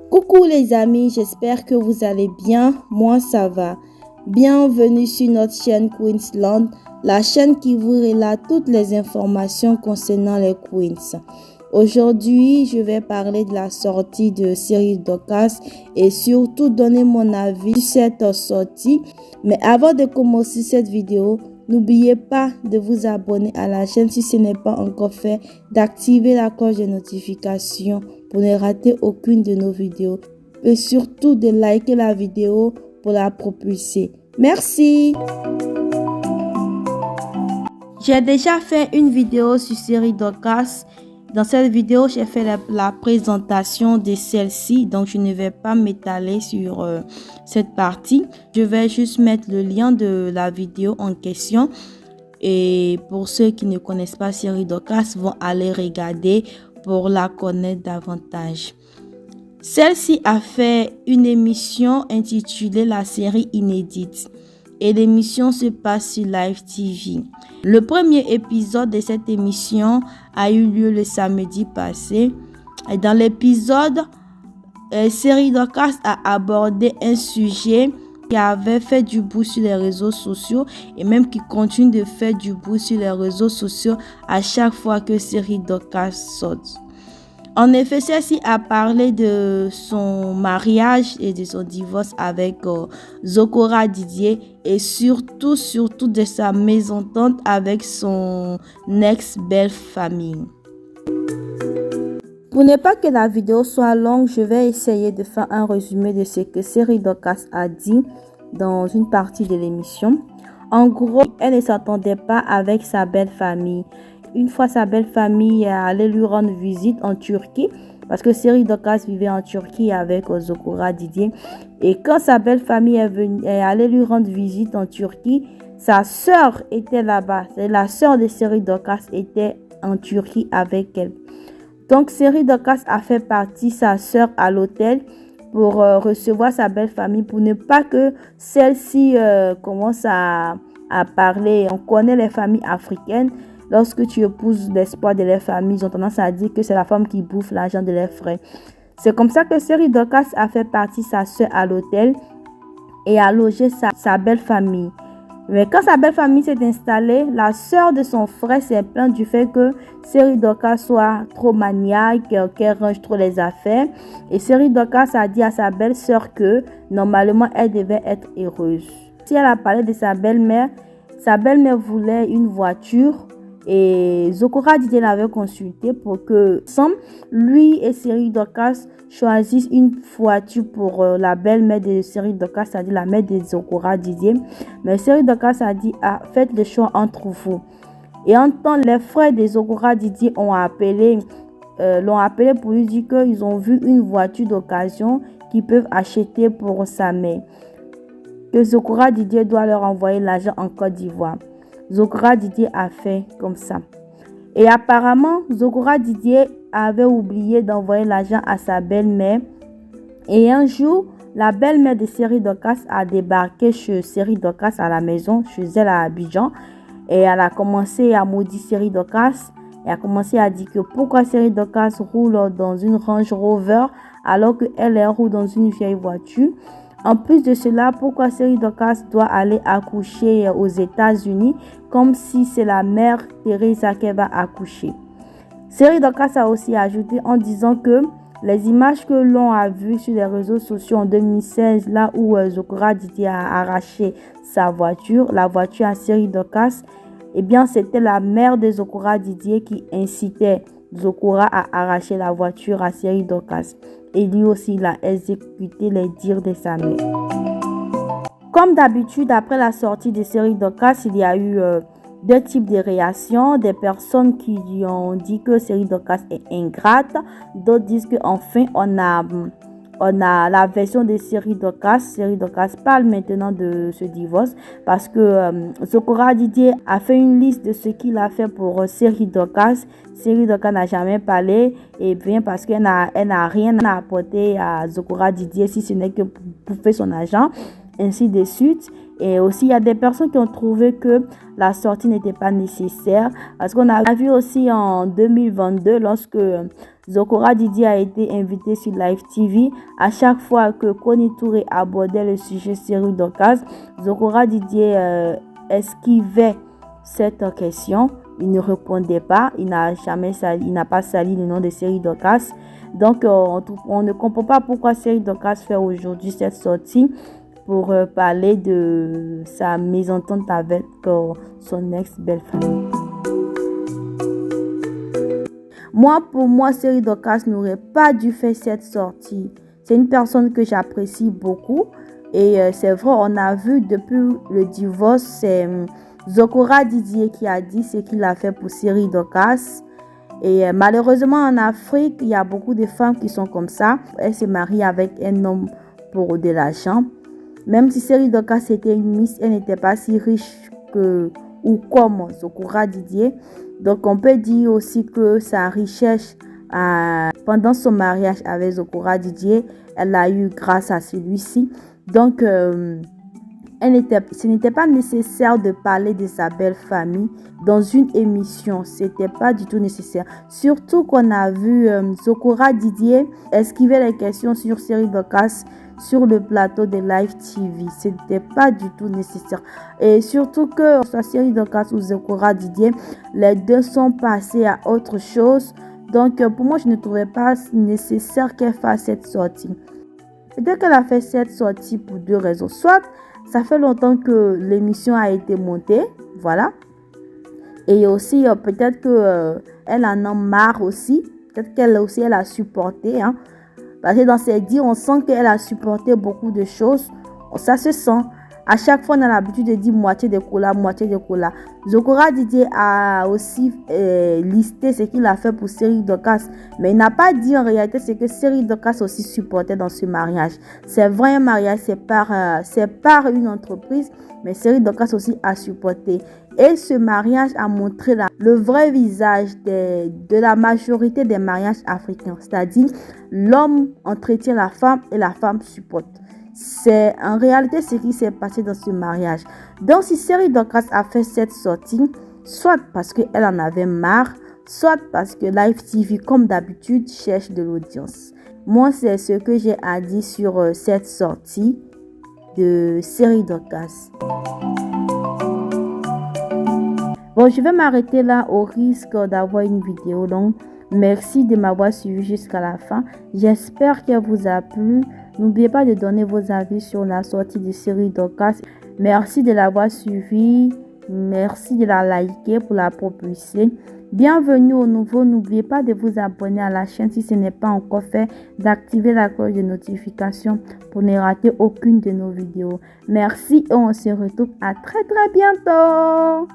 Coucou les amis, j'espère que vous allez bien. Moi ça va. Bienvenue sur notre chaîne Queensland, la chaîne qui vous relate toutes les informations concernant les Queens. Aujourd'hui, je vais parler de la sortie de Cyril Dorcas et surtout donner mon avis sur cette sortie. Mais avant de commencer cette vidéo, n'oubliez pas de vous abonner à la chaîne si ce n'est pas encore fait, d'activer la cloche de notification pour ne rater aucune de nos vidéos et surtout de liker la vidéo pour la propulser. Merci! J'ai déjà fait une vidéo sur Cyril Dorcas. Dans cette vidéo, j'ai fait la présentation de celle-ci, donc je ne vais pas m'étaler sur cette partie. Je vais juste mettre le lien de la vidéo en question. Et pour ceux qui ne connaissent pas Cyril Dorcas, vont aller regarder pour la connaître davantage. Celle-ci a fait une émission intitulée La série inédite. Et l'émission se passe sur Live TV. Le premier épisode de cette émission a eu lieu le samedi passé. Et dans l'épisode, Cyril Dorcas a abordé un sujet qui avait fait du bruit sur les réseaux sociaux et même qui continue de faire du bruit sur les réseaux sociaux à chaque fois que Cyril Dorcas saute. En effet, celle-ci a parlé de son mariage et de son divorce avec Zokora Didier et surtout de sa mésentente avec son ex-belle-famille. Pour ne pas que la vidéo soit longue, je vais essayer de faire un résumé de ce que Cyril Dorcas a dit dans une partie de l'émission. En gros, elle ne s'entendait pas avec sa belle-famille. Une fois, sa belle-famille est allée lui rendre visite en Turquie parce que Cyril Dorcas vivait en Turquie avec Zokora Didier. Et quand sa belle-famille est allée lui rendre visite en Turquie, sa sœur était là-bas. La sœur de Cyril Dorcas était en Turquie avec elle. Donc, Cyril Dorcas a fait partie sa sœur à l'hôtel pour recevoir sa belle-famille, pour ne pas que celle-ci commence à parler. On connaît les familles africaines. Lorsque tu épouses l'espoir de leur famille, ils ont tendance à dire que c'est la femme qui bouffe l'argent de leurs frères. C'est comme ça que Cyril Dorcas a fait partie sa soeur à l'hôtel et a logé sa belle famille. Mais quand sa belle famille s'est installée, la soeur de son frère s'est plainte du fait que Cyril Dorcas soit trop maniaque, qu'elle range trop les affaires. Et Cyril Dorcas a dit à sa belle soeur que normalement elle devait être heureuse. Si elle a parlé de sa belle-mère voulait une voiture. Et Zokora Didier l'avait consulté pour que ensemble, lui et Cyril Dorcas choisissent une voiture pour la belle-mère de Cyril Dorcas, c'est-à-dire la mère de Zokora Didier. Mais Cyril Dorcas a dit, faites le choix entre vous. Et en temps, les frères de Zokora Didier l'ont appelé pour lui dire qu'ils ont vu une voiture d'occasion qu'ils peuvent acheter pour sa mère. Que Zokora Didier doit leur envoyer l'argent en Côte d'Ivoire. Zokora Didier a fait comme ça. Et apparemment, Zokora Didier avait oublié d'envoyer l'argent à sa belle-mère. Et un jour, la belle-mère de Cyril Dorcas a débarqué chez Cyril Dorcas à la maison, chez elle à Abidjan. Et elle a commencé à maudire Cyril Dorcas. Elle a commencé à dire que pourquoi Cyril Dorcas roule dans une Range Rover alors qu'elle roule dans une vieille voiture. En plus de cela, pourquoi Cyril Dorcas doit aller accoucher aux États-Unis comme si c'est la mère Teresa qui va accoucher. Cyril Dorcas a aussi ajouté en disant que les images que l'on a vues sur les réseaux sociaux en 2016, là où Zokora Didier a arraché sa voiture, la voiture à Cyril Dorcas, eh bien c'était la mère de Zokora Didier qui incitait Zokora à arracher la voiture à Cyril Dorcas. Et lui aussi, il a exécuté les dires de sa mère. Comme d'habitude, après la sortie de Cyril Dorcas, il y a eu deux types de réactions. Des personnes qui lui ont dit que Cyril Dorcas est ingrate. D'autres disent qu'enfin, on a la version de Cyril Dorcas. Cyril Dorcas parle maintenant de ce divorce parce que Zokora Didier a fait une liste de ce qu'il a fait pour Cyril Dorcas. Cyril Dorcas n'a jamais parlé et bien parce qu'elle n'a rien à apporter à Zokora Didier si ce n'est que pour bouffer son argent, ainsi de suite. Et aussi, il y a des personnes qui ont trouvé que la sortie n'était pas nécessaire parce qu'on a vu aussi en 2022 lorsque Zokora Didier a été invité sur Live TV. À chaque fois que Koni Touré abordait le sujet Série Dorcas, Zokora Didier esquivait cette question. Il ne répondait pas. Il n'a pas sali le nom de Série Dorcas. Donc, on ne comprend pas pourquoi Série Dorcas fait aujourd'hui cette sortie pour parler de sa mésentente avec son ex-belle-famille. Pour moi, Série Dorcas n'aurait pas dû faire cette sortie. C'est une personne que j'apprécie beaucoup. Et c'est vrai, on a vu depuis le divorce, c'est Zokora Didier qui a dit ce qu'il a fait pour Série Dorcas. Et malheureusement, en Afrique, il y a beaucoup de femmes qui sont comme ça. Elle se marie avec un homme pour de l'argent. Même si Série Dorcas était une Miss, elle n'était pas si riche ou comme Zokora Didier. Donc, on peut dire aussi que sa richesse pendant son mariage avec Zokora Didier, elle l'a eu grâce à celui-ci. Donc, ce n'était pas nécessaire de parler de sa belle famille dans une émission. C'était pas du tout nécessaire. Surtout qu'on a vu Zokora Didier esquiver les questions sur Série Dorcas sur le plateau de Live TV. Ce n'était pas du tout nécessaire. Et surtout que soit Série Dorcas ou Zokora Didier, les deux sont passés à autre chose. Donc, pour moi, je ne trouvais pas nécessaire qu'elle fasse cette sortie. Peut-être qu'elle a fait cette sortie pour deux raisons. Soit ça fait longtemps que l'émission a été montée, voilà. Et aussi, peut-être qu'elle en a marre aussi. Peut-être qu'elle aussi, elle a supporté. Hein. Parce que dans ses dires, on sent qu'elle a supporté beaucoup de choses. Ça se sent. À chaque fois, on a l'habitude de dire moitié de cola, moitié de cola. Zokora Didier a aussi listé ce qu'il a fait pour Série Dorcas. Mais il n'a pas dit en réalité ce que Série Dorcas aussi supportait dans ce mariage. C'est vrai, un mariage, c'est par une entreprise. Mais Série Dorcas aussi a supporté. Et ce mariage a montré le vrai visage de la majorité des mariages africains. C'est-à-dire, l'homme entretient la femme et la femme supporte. C'est en réalité ce qui s'est passé dans ce mariage. Donc, si Série Dorcas a fait cette sortie, soit parce qu'elle en avait marre, soit parce que Live TV, comme d'habitude, cherche de l'audience. Moi, c'est ce que j'ai à dire sur cette sortie de Série Dorcas. Bon, je vais m'arrêter là au risque d'avoir une vidéo longue. Merci de m'avoir suivi jusqu'à la fin. J'espère qu'elle vous a plu. N'oubliez pas de donner vos avis sur la sortie de Série Dorcas. Merci de l'avoir suivi. Merci de la liker pour la propulser. Bienvenue au nouveau. N'oubliez pas de vous abonner à la chaîne si ce n'est pas encore fait. D'activer la cloche de notification pour ne rater aucune de nos vidéos. Merci et on se retrouve à très bientôt.